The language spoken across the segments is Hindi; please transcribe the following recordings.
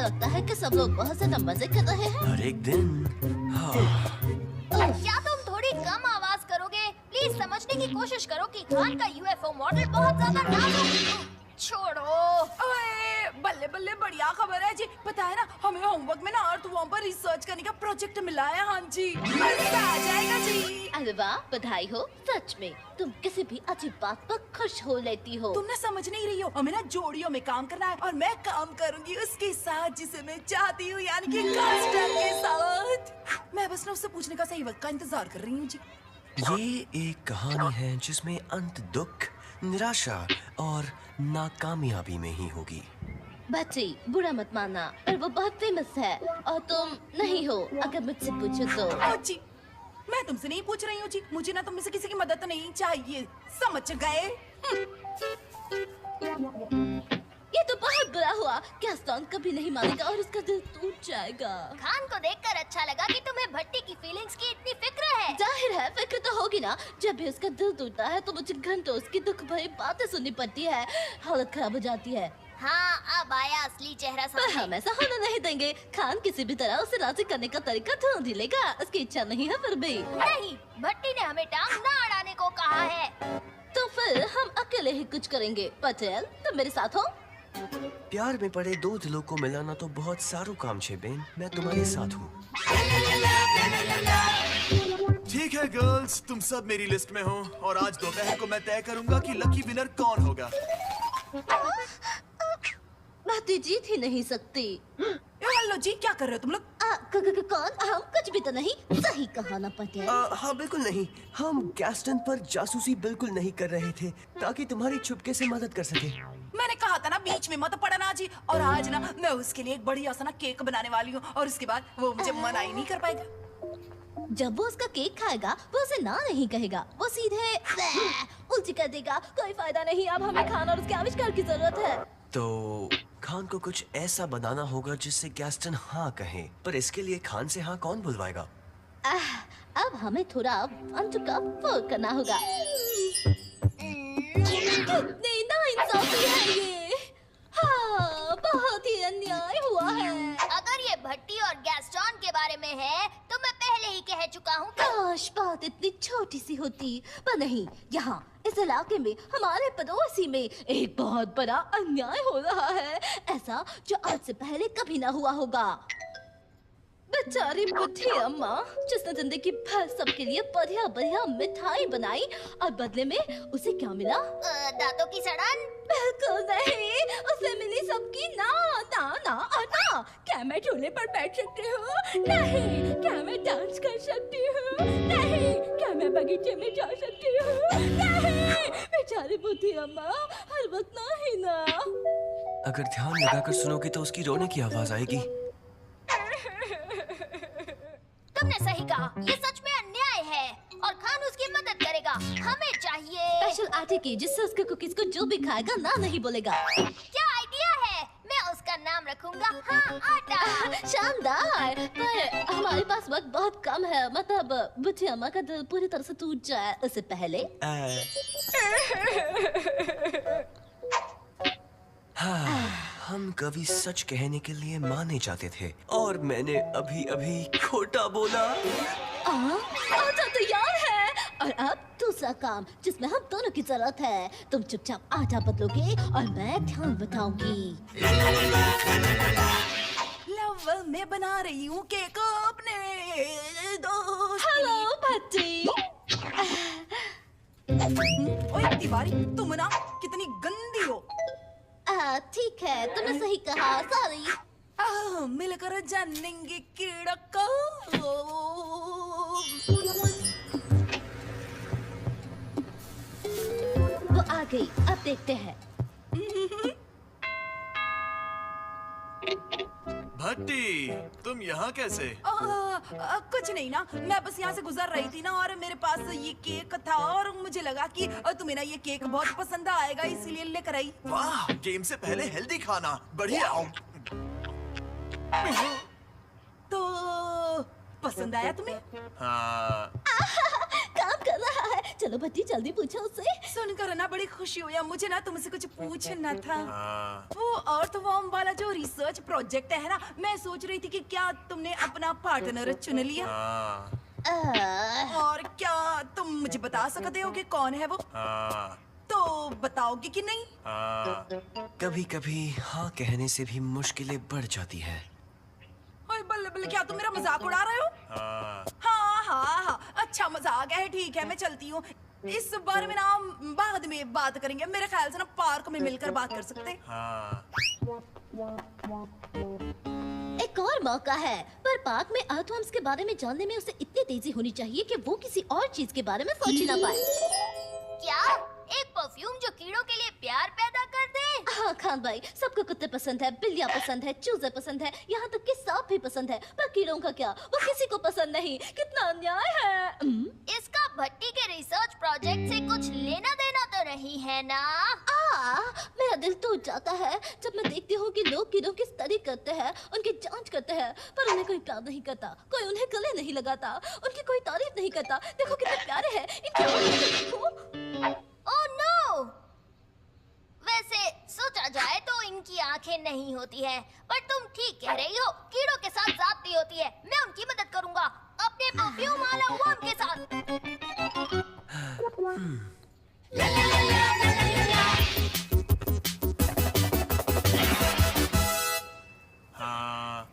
लगता है कि सब लोग बहुत ज्यादा मजे कर रहे हैं। हर एक दिन। क्या तुम थोड़ी कम आवाज करोगे? प्लीज समझने की कोशिश करो कि खान का यूएफओ मॉडल बहुत ज्यादा नाजुक। छोड़ो। ओए, बल्ले बल्ले, बढ़िया खबर है जी। पता है ना, हमें होमवर्क में ना अर्थवॉर्म पर रिसर्च करने का प्रोजेक्ट मिला है। हाँ जी, मजा आ जाएगा जी। अरे वाह, बधाई हो। सच में तुम किसी भी अच्छी बात पर खुश हो लेती हो। तुम ना समझ नहीं रही हो, हमें ना जोड़ियों में काम करना है और मैं काम करूंगी उसके साथ जिसे मैं चाहती हूँ, यानी कि कास्टल के साथ। मैं बस ना उससे पूछने का सही वक्त का इंतजार कर रही हूँ जी। ये एक कहानी है जिसमें अंत दुख, निराशा और नाकामयाबी में ही होगी। बच्ची, बुरा मत मानना, पर वो बहुत फेमस है और तुम नहीं हो। अगर मुझसे पूछो तो। ओ जी, मैं तुमसे नहीं पूछ रही हूँ जी, मुझे ना तुम में से किसी की मदद नहीं चाहिए, समझ गए? ये तो बहुत बुरा हुआ। गैस्टन कभी नहीं मानेगा और उसका दिल टूट जाएगा। खान को देखकर अच्छा लगा कि तुम्हें भट्टी की फीलिंग्स की इतनी फिक्र है। जाहिर है फिक्र तो होगी ना। जब भी उसका दिल टूटता है तो मुझे घंटों उसकी दुख भरी बातें सुननी पड़ती है। हालत खराब हो जाती है। हाँ, अब आया असली चेहरा पर सामने। हम ऐसा होने नहीं देंगे। खान किसी भी तरह उसे राजी करने का तरीका ढूंढ ही लेगा। उसकी इच्छा नहीं है फिर भी। नहीं, भट्टी ने हमें टांग न अड़ाने को कहा है। तो फिर हम अकेले ही कुछ करेंगे। पटेल, तुम मेरे साथ हो? प्यार में पड़े दो दिलों को मिलाना तो बहुत सारू काम छे बेन। मैं तुम्हारे साथ हूँ। ठीक है गर्ल्स, तुम सब मेरी लिस्ट में हो और आज दोपहर को मैं तय करूंगा कि लकी विनर कौन होगा। बातें जीत ही नहीं सकती। हेलो जी, क्या कर रहे हो तुम लोग? कौन? हम कुछ भी तो नहीं। सही कहा ना पटेल। हाँ बिल्कुल नहीं, हम गैस्टन पर जासूसी बिल्कुल नहीं कर रहे थे ताकि तुम्हारी चुपके से मदद कर सके। मैंने कहा था ना बीच में मत पड़ना जी। और आज ना मैं उसके लिए एक बढ़िया सा ना केक बनाने वाली हूँ और उसके बाद वो मुझे मना ही नहीं कर पाएगा। जब वो उसका केक खाएगा वो उसे ना नहीं कहेगा, वो सीधे उल्टी कर देगा। कोई फायदा नहीं। अब हमें खान और उसके आविष्कार की जरूरत है। तो खान को कुछ ऐसा बनाना होगा जिससे गैस्टन हाँ कहे, पर इसके लिए खान से हाँ कौन बुलवाएगा? अब हमें थोड़ा अंत का फर्क करना होगा। नहीं, नाइंसाफी है ये। हाँ, बहुत ही अन्याय हुआ है। अगर ये भट्टी और गैस्टन के बारे में है तो मैं पहले ही कह चुका हूँ। काश बात इतनी छोटी सी होती, पर नहीं। यहाँ इस इलाके में हमारे पड़ोसी में एक बहुत बड़ा अन्याय हो रहा है, ऐसा जो आज से पहले कभी ना हुआ होगा। बेचारी बुढ़ी अम्मा जिसने जिंदगी भर सबके लिए बढ़िया बढ़िया मिठाई बनाई और बदले में उसे क्या मिला? दांतों की सड़न। बिल्कुल नहीं, उसे मिली सबकी ना ना ना और ना। क्या मैं झूले पर बैठ सकती हूँ? नहीं। क्या मैं डांस कर सकती हूँ? नहीं। क्या मैं बगीचे में जा सकती हूँ? नहीं। बेचारी बुढ़ी अम्मा हर वक्त ना ही ना। अगर ध्यान लगाकर सुनोगे तो उसकी रोने की आवाज आएगी। तुमने सही कहा, ये सच में अन्याय है और खान उसकी मदद करेगा। हमें चाहिए स्पेशल आटे की जिससे उसके कुकीज को जो भी खाएगा ना नहीं बोलेगा। क्या आइडिया है? मैं उसका नाम रखूंगा हाँ आटा। शानदार। पर हमारे पास वक्त बहुत कम है। मतलब बुढ़ी अम्मा का दिल पूरी तरह से टूट जाए उससे पहले। हम कभी सच कहने के लिए माने जाते थे और मैंने अभी अभी खोटा बोला। आटा तैयार है। और अब दूसरा काम जिसमें हम दोनों की जरूरत है। तुम चुपचाप आटा बदलोगे और मैं ध्यान बताऊंगी। लव, मैं बना रही हूँ केक अपने दोस्त। हेलो भट्टी। ओए तिवारी, तुम ना कितनी गंदी हो। ठीक है, तुमने सही कहा। सॉरी। मिलकर जानेंगे कीड़ा को। वो आ गई, अब देखते हैं। भट्टी, तुम यहाँ कैसे? कुछ नहीं ना, मैं बस यहाँ से गुजर रही थी ना और मेरे पास ये केक था और मुझे लगा कि तुम्हें ना ये केक बहुत पसंद आएगा, इसीलिए लेकर आई। वाह, गेम से पहले हेल्दी खाना, बढ़िया। तो पसंद आया तुम्हें? हाँ। काम कर रहा है। चलो चलो भट्टी जल्दी पूछो उससे। सुनकर ना बड़ी खुशी हुई। अब मुझे ना तुमसे कुछ पूछना था। हाँ। वो अर्थवॉर्म वाला जो रिसर्च प्रोजेक्ट है ना, मैं सोच रही थी कि क्या तुमने अपना पार्टनर चुन लिया? हाँ। और क्या तुम मुझे बता सकते हो कि कौन है वो? हाँ। तो बताओगे कि नहीं? हाँ। कभी कभी हाँ कहने से भी मुश्किलें बढ़ जाती है। ओए बल्ले बल्ले, क्या तुम मेरा मजाक उड़ा रहे हो? हाँ। हाँ हाँ हाँ, अच्छा मजाक है, ठीक है मैं चलती हूँ। इस बारे में ना हम बाद में बात करेंगे। मेरे ख्याल से ना पार्क में मिलकर बात कर सकते हैं। हाँ। एक और मौका है, पर पार्क में अर्थवर्म्स के बारे में जानने में उसे इतनी तेजी होनी चाहिए कि वो किसी और चीज के बारे में सोच ही ना पाए। क्या एक परफ्यूम जो कीड़ों के लिए प्यार पैदा कर दे? हाँ खान भाई, सबको कुत्ते पसंद है, बिल्लियाँ पसंद है, चूजे पसंद है, यहाँ तक कि सांप भी पसंद है, पर कीड़ों का क्या, वो किसी को पसंद नहीं। कितना अन्याय है। इसका भट्टी के रिसर्च प्रोजेक्ट से कुछ लेना देना तो नहीं है ना? मेरा दिल टूट जाता है जब मैं देखती हूँ कि लोग कीड़ों की स्टडी करते हैं, उनकी जांच करते हैं, पर उन्हें कोई प्यार नहीं करता, कोई उन्हें गले नहीं लगाता, उनकी कोई तारीफ नहीं करता। देखो कितने प्यारे हैं, इनकी आँखें देखो। Oh no! वैसे सोचा जाए तो इनकी आंखें नहीं होती है, पर तुम ठीक कह रही हो, कीड़ों के साथ जाती होती है। मैं उनकी मदद करूंगा अपने परफ्यूम वाला वर्म के साथ। हाँ।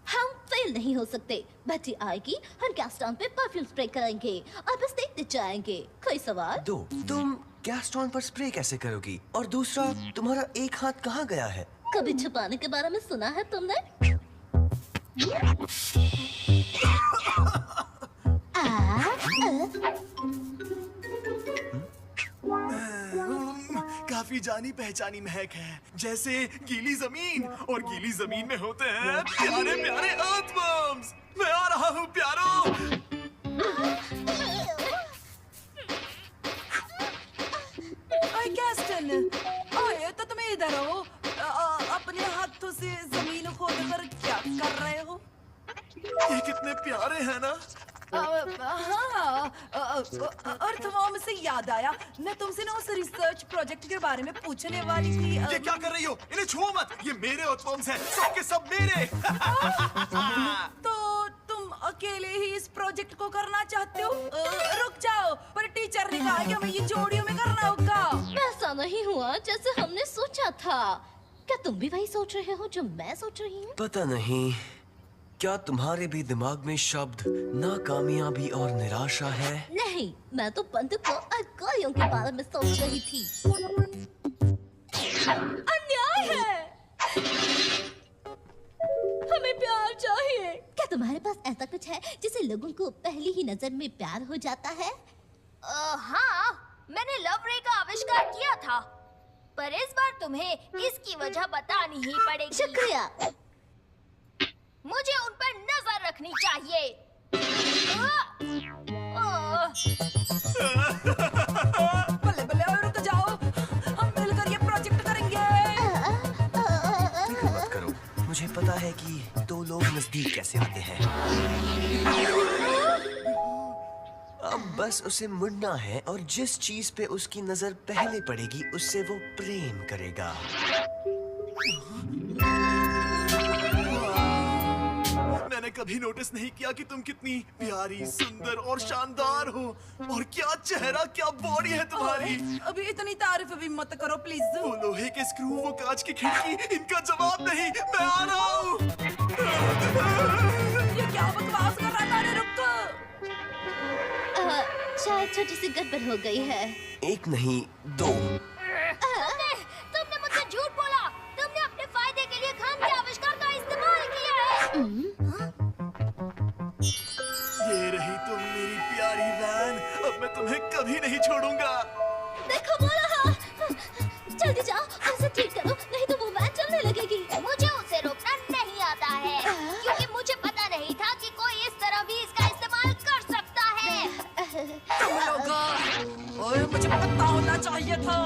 हम फेल नहीं हो सकते। भट्टी आएगी, हम गैस्टोन पे परफ्यूम स्प्रे करेंगे और बस देखते जाएंगे। कोई सवाल? दो, तुम गैस्टोन पर स्प्रे कैसे करोगी? और दूसरा, तुम्हारा एक हाथ कहाँ गया है? कभी छुपाने के बारे में सुना है तुमने? काफी जानी पहचानी महक है, जैसे गीली जमीन, और गीली जमीन में होते हैं प्यारे प्यारे अर्थवर्म्स। मैं आ रहा हूँ प्यारो। ओए गैस्टन, ओए तो तुम इधर हो। अपने हाथों से जमीन खोदकर क्या कर रहे हो? ये कितने प्यारे हैं ना। हाँ, अर्थवॉर्म से याद आया, मैं तुमसे ना उस रिसर्च प्रोजेक्ट के बारे में पूछने वाली थी। ये क्या कर रही हो? इन्हें छुओ मत, ये मेरे अर्थवर्म्स हैं, सब के सब मेरे। तो तुम अकेले ही इस प्रोजेक्ट को करना चाहते हो? रुक जाओ, पर टीचर ने कहा कि हमें ये जोड़ियों में करना होगा। ऐसा नहीं हुआ जैसे हमने सोचा था। क्या तुम भी वही सोच रहे हो जो मैं सोच रही हूँ? पता नहीं, क्या तुम्हारे भी दिमाग में शब्द नाकामयाबी और निराशा है? नहीं, मैं तो बंदूक और गोलियों के बारे में सोच रही थी। अन्याय है। हमें प्यार चाहिए। क्या तुम्हारे पास ऐसा कुछ है जिसे लोगों को पहली ही नजर में प्यार हो जाता है? हाँ, मैंने लव रे का आविष्कार किया था, पर इस बार तुम्हें इसकी वजह बतानी ही पड़ेगी। शुक्रिया। मुझे उन पर नजर रखनी चाहिए। बल्ले बल्ले, और रुक जाओ, हम मिलकर ये प्रोजेक्ट करेंगे। फिक्र मत करो, मुझे पता है कि दो लोग नजदीक कैसे आते हैं। अब बस उसे मुड़ना है और जिस चीज पे उसकी नजर पहले पड़ेगी उससे वो प्रेम करेगा। मैंने कभी नोटिस नहीं किया कि तुम कितनी प्यारी, सुंदर और शानदार हो। और क्या चेहरा, क्या बॉडी है तुम्हारी। अभी इतनी तारीफ भी मत करो प्लीज। वो लोहे के स्क्रू, वो कांच की खिड़की, इनका जवाब नहीं। मैं आ रहा हूँ। ये क्या बकवास कर रहा था? अरे रुक। शायद छोटी सी गड़बड़ हो गई है। एक नहीं, दो। तुमने मुझसे झूठ बोला। तुमने अपने फायदे के लिए खान के आविष्कार का इस्तेमाल किया है। ये रही तुम मेरी प्यारी वैन। अब मैं तुम्हें कभी नहीं छोड़ूंगा। देखो वो रहा। जल्दी जाओ, उसे ठीक करो, नहीं तो वो वैन चलने लगेगी। मुझे उसे रोकना नहीं आता है, क्योंकि मुझे पता नहीं था कि कोई इस तरह भी इसका इस्तेमाल कर सकता है। तुम लोग, ओए मुझे पता होना चाहिए था।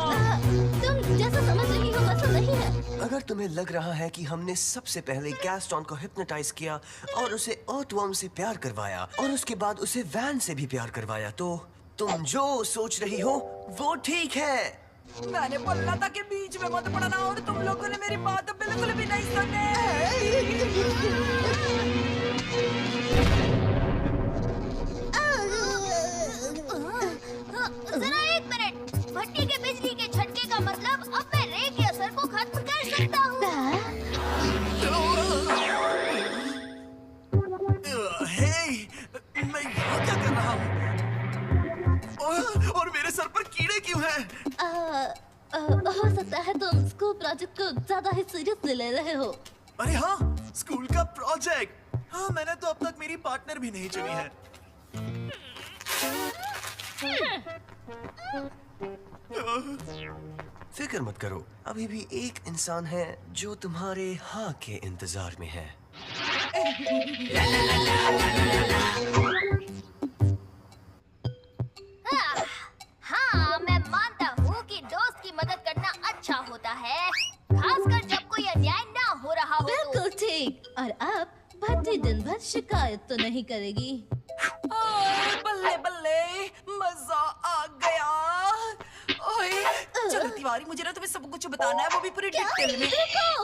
तुम जैसा समझ रही हो वैसा नहीं है। अगर तुम्हें लग रहा है कि हमने सबसे पहले गैस्टॉन को हिप्नोटाइज किया और उसे अर्थवर्म से प्यार करवाया और उसके बाद उसे वैन से भी प्यार करवाया, तो तुम जो सोच रही हो वो ठीक है। मैंने बोला था कि बीच में मत पड़ना और तुम लोगों ने मेरी बात बिल्कुल भी नहीं सुनी। जरा एक मिनट, भट्टी के बिजली के झटके का मतलब अब मैं रे के असर को खत्म कर सकता हूँ। हे, मैं यहाँ क्या कर रहा हूँ? और मेरे सर पर कीड़े क्यों हैं? हो सकता है तुम स्कूल प्रोजेक्ट को ज्यादा ही सीरियसली ले रहे हो। अरे हाँ, स्कूल का प्रोजेक्ट। हाँ, मैंने तो अब तक मेरी पार्टनर भी नहीं चुनी है। फिक्र मत करो, अभी भी एक इंसान है जो तुम्हारे हाँ के इंतजार में है। हाँ, मैं मानता हूँ कि दोस्त की मदद करना अच्छा होता है, खासकर जब कोई अन्याय ना हो रहा हो तो। बिल्कुल ठीक। और अब भट्टी दिन भर शिकायत तो नहीं करेगी। बल्ले बल्ले, मजा आ गया। ओए, चलो तिवारी, मुझे ना तुम्हें सब कुछ बताना है, वो भी पूरी डिटेल में। रुको।